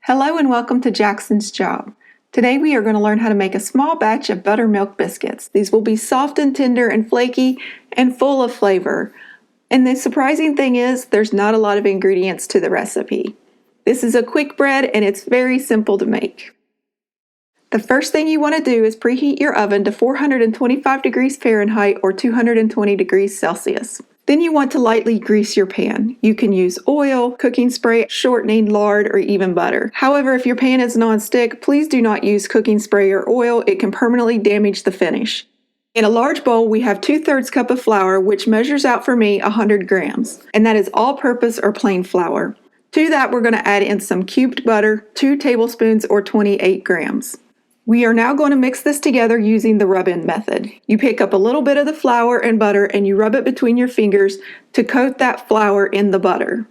Hello and welcome to Jackson's Job. Today we are going to learn how to make a small batch of buttermilk biscuits. These will be soft and tender and flaky and full of flavor. And the surprising thing is there's not a lot of ingredients to the recipe. This is a quick bread and it's very simple to make. The first thing you want to do is preheat your oven to 425 degrees Fahrenheit or 220 degrees Celsius. Then you want to lightly grease your pan. You can use oil, cooking spray, shortening, lard, or even butter. However, if your pan is non-stick, please do not use cooking spray or oil. It can permanently damage the finish. In a large bowl, we have 2/3 cup of flour, which measures out for me 100 grams, and that is all-purpose or plain flour. To that, we're going to add in some cubed butter, 2 tablespoons or 28 grams. We are now going to mix this together using the rub-in method. You pick up a little bit of the flour and butter and you rub it between your fingers to coat that flour in the butter.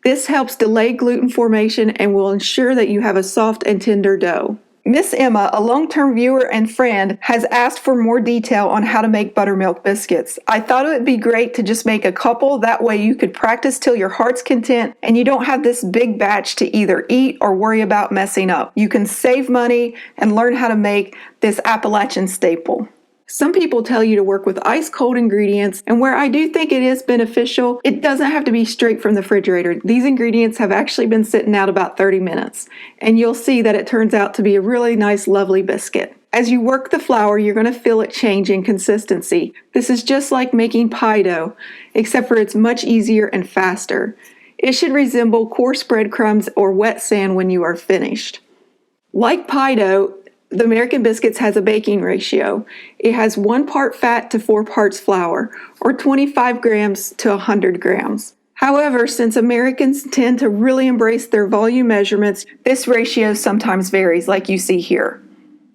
This helps delay gluten formation and will ensure that you have a soft and tender dough. Miss Emma, a long-term viewer and friend, has asked for more detail on how to make buttermilk biscuits. I thought it would be great to just make a couple, that way you could practice till your heart's content and you don't have this big batch to either eat or worry about messing up. You can save money and learn how to make this Appalachian staple. Some people tell you to work with ice-cold ingredients, and where I do think it is beneficial, it doesn't have to be straight from the refrigerator. These ingredients have actually been sitting out about 30 minutes, and you'll see that it turns out to be a really nice, lovely biscuit. As you work the flour, you're going to feel it change in consistency. This is just like making pie dough, except for it's much easier and faster. It should resemble coarse breadcrumbs or wet sand when you are finished. Like pie dough, the American Biscuits has a baking ratio. It has 1 part fat to 4 parts flour, or 25 grams to 100 grams. However, since Americans tend to really embrace their volume measurements, this ratio sometimes varies, like you see here.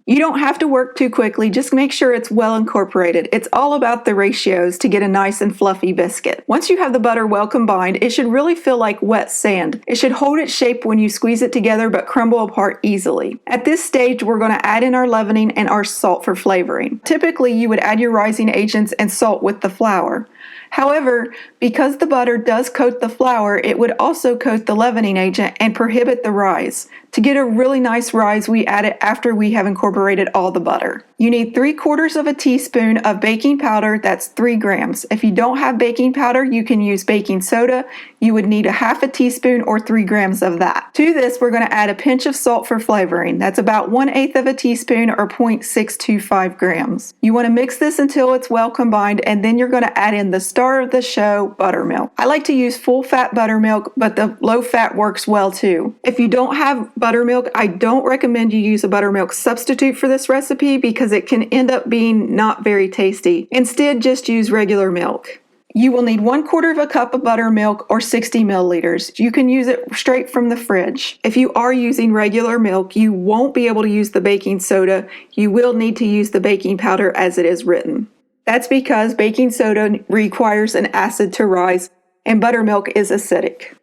You don't have to work too quickly, just make sure it's well incorporated. It's all about the ratios to get a nice and fluffy biscuit. Once you have the butter well combined, it should really feel like wet sand. It should hold its shape when you squeeze it together but crumble apart easily. At this stage, we're going to add in our leavening and our salt for flavoring. Typically, you would add your rising agents and salt with the flour. However, because the butter does coat the flour, it would also coat the leavening agent and prohibit the rise. To get a really nice rise, we add it after we have incorporated all the butter. You need 3/4 of a teaspoon of baking powder, that's 3 grams. If you don't have baking powder, you can use baking soda. You would need 1/2 teaspoon or 3 grams of that. To this, we're going to add a pinch of salt for flavoring. That's about 1/8 of a teaspoon or 0.625 grams. You want to mix this until it's well combined, and then you're going to add in the star of the show, buttermilk. I like to use full fat buttermilk, but the low fat works well too. If you don't have buttermilk, I don't recommend you use a buttermilk substitute for this recipe because it can end up being not very tasty. Instead, just use regular milk. You will need 1/4 cup of buttermilk or 60 milliliters. You can use it straight from the fridge. If you are using regular milk, you won't be able to use the baking soda. You will need to use the baking powder as it is written. That's because baking soda requires an acid to rise and buttermilk is acidic.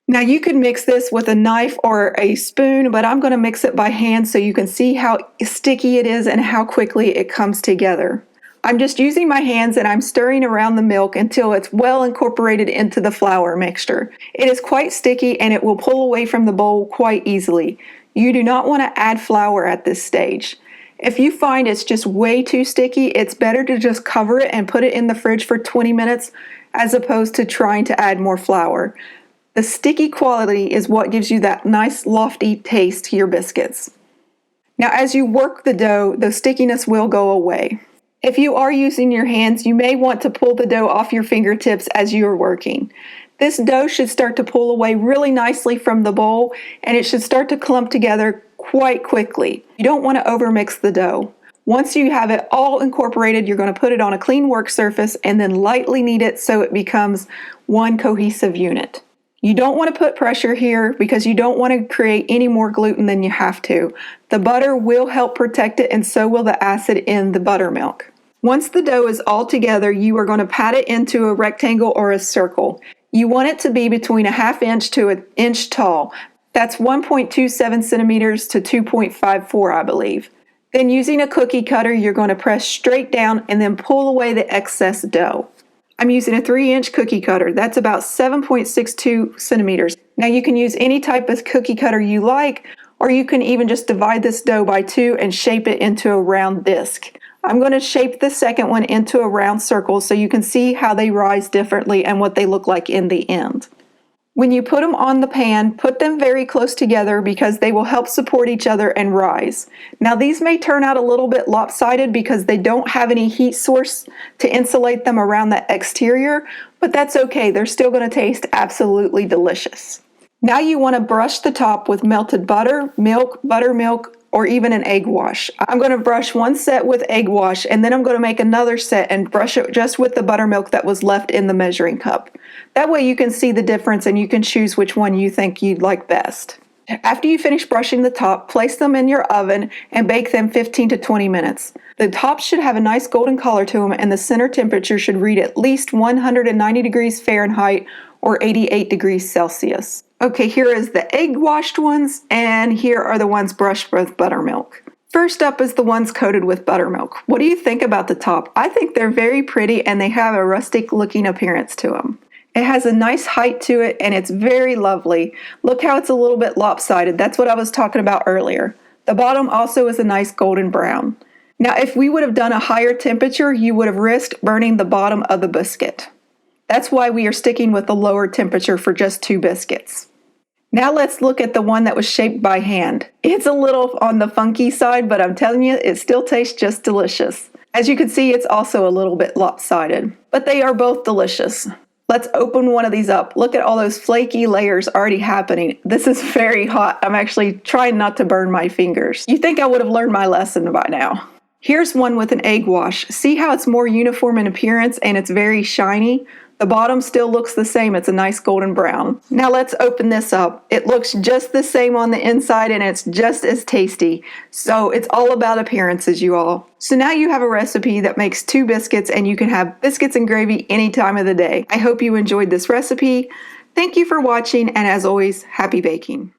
Now you could mix this with a knife or a spoon, but I'm going to mix it by hand so you can see how sticky it is and how quickly it comes together. I'm just using my hands and I'm stirring around the milk until it's well incorporated into the flour mixture. It is quite sticky and it will pull away from the bowl quite easily. You do not want to add flour at this stage. If you find it's just way too sticky, it's better to just cover it and put it in the fridge for 20 minutes as opposed to trying to add more flour. The sticky quality is what gives you that nice lofty taste to your biscuits. Now as you work the dough, the stickiness will go away. If you are using your hands, you may want to pull the dough off your fingertips as you are working. This dough should start to pull away really nicely from the bowl and it should start to clump together quite quickly. You don't want to overmix the dough. Once you have it all incorporated, you're going to put it on a clean work surface and then lightly knead it so it becomes one cohesive unit. You don't want to put pressure here because you don't want to create any more gluten than you have to. The butter will help protect it and so will the acid in the buttermilk. Once the dough is all together, you are going to pat it into a rectangle or a circle. You want it to be between 1/2 inch to 1 inch tall. That's 1.27 centimeters to 2.54, I believe. Then using a cookie cutter, you're going to press straight down and then pull away the excess dough. I'm using a 3-inch cookie cutter. That's about 7.62 centimeters. Now you can use any type of cookie cutter you like, or you can even just divide this dough by 2 and shape it into a round disc. I'm going to shape the second one into a round circle so you can see how they rise differently and what they look like in the end. When you put them on the pan, put them very close together because they will help support each other and rise. Now these may turn out a little bit lopsided because they don't have any heat source to insulate them around the exterior, but that's okay. They're still going to taste absolutely delicious. Now you want to brush the top with melted butter, milk, buttermilk, or even an egg wash. I'm going to brush one set with egg wash, and then I'm going to make another set and brush it just with the buttermilk that was left in the measuring cup. That way you can see the difference and you can choose which one you think you'd like best. After you finish brushing the top, place them in your oven and bake them 15 to 20 minutes. The tops should have a nice golden color to them, and the center temperature should read at least 190 degrees Fahrenheit or 88 degrees Celsius. Okay, here is the egg washed ones, and here are the ones brushed with buttermilk. First up is the ones coated with buttermilk. What do you think about the top? I think they're very pretty and they have a rustic looking appearance to them. It has a nice height to it and it's very lovely. Look how it's a little bit lopsided. That's what I was talking about earlier. The bottom also is a nice golden brown. Now if we would have done a higher temperature, you would have risked burning the bottom of the biscuit. That's why we are sticking with the lower temperature for just 2 biscuits. Now let's look at the one that was shaped by hand. It's a little on the funky side, but I'm telling you, it still tastes just delicious. As you can see, it's also a little bit lopsided, but they are both delicious. Let's open one of these up. Look at all those flaky layers already happening. This is very hot. I'm actually trying not to burn my fingers. You think I would have learned my lesson by now. Here's one with an egg wash. See how it's more uniform in appearance and it's very shiny? The bottom still looks the same. It's a nice golden brown. Now let's open this up. It looks just the same on the inside and it's just as tasty. So it's all about appearances, you all. So now you have a recipe that makes 2 biscuits and you can have biscuits and gravy any time of the day. I hope you enjoyed this recipe. Thank you for watching, and as always, happy baking.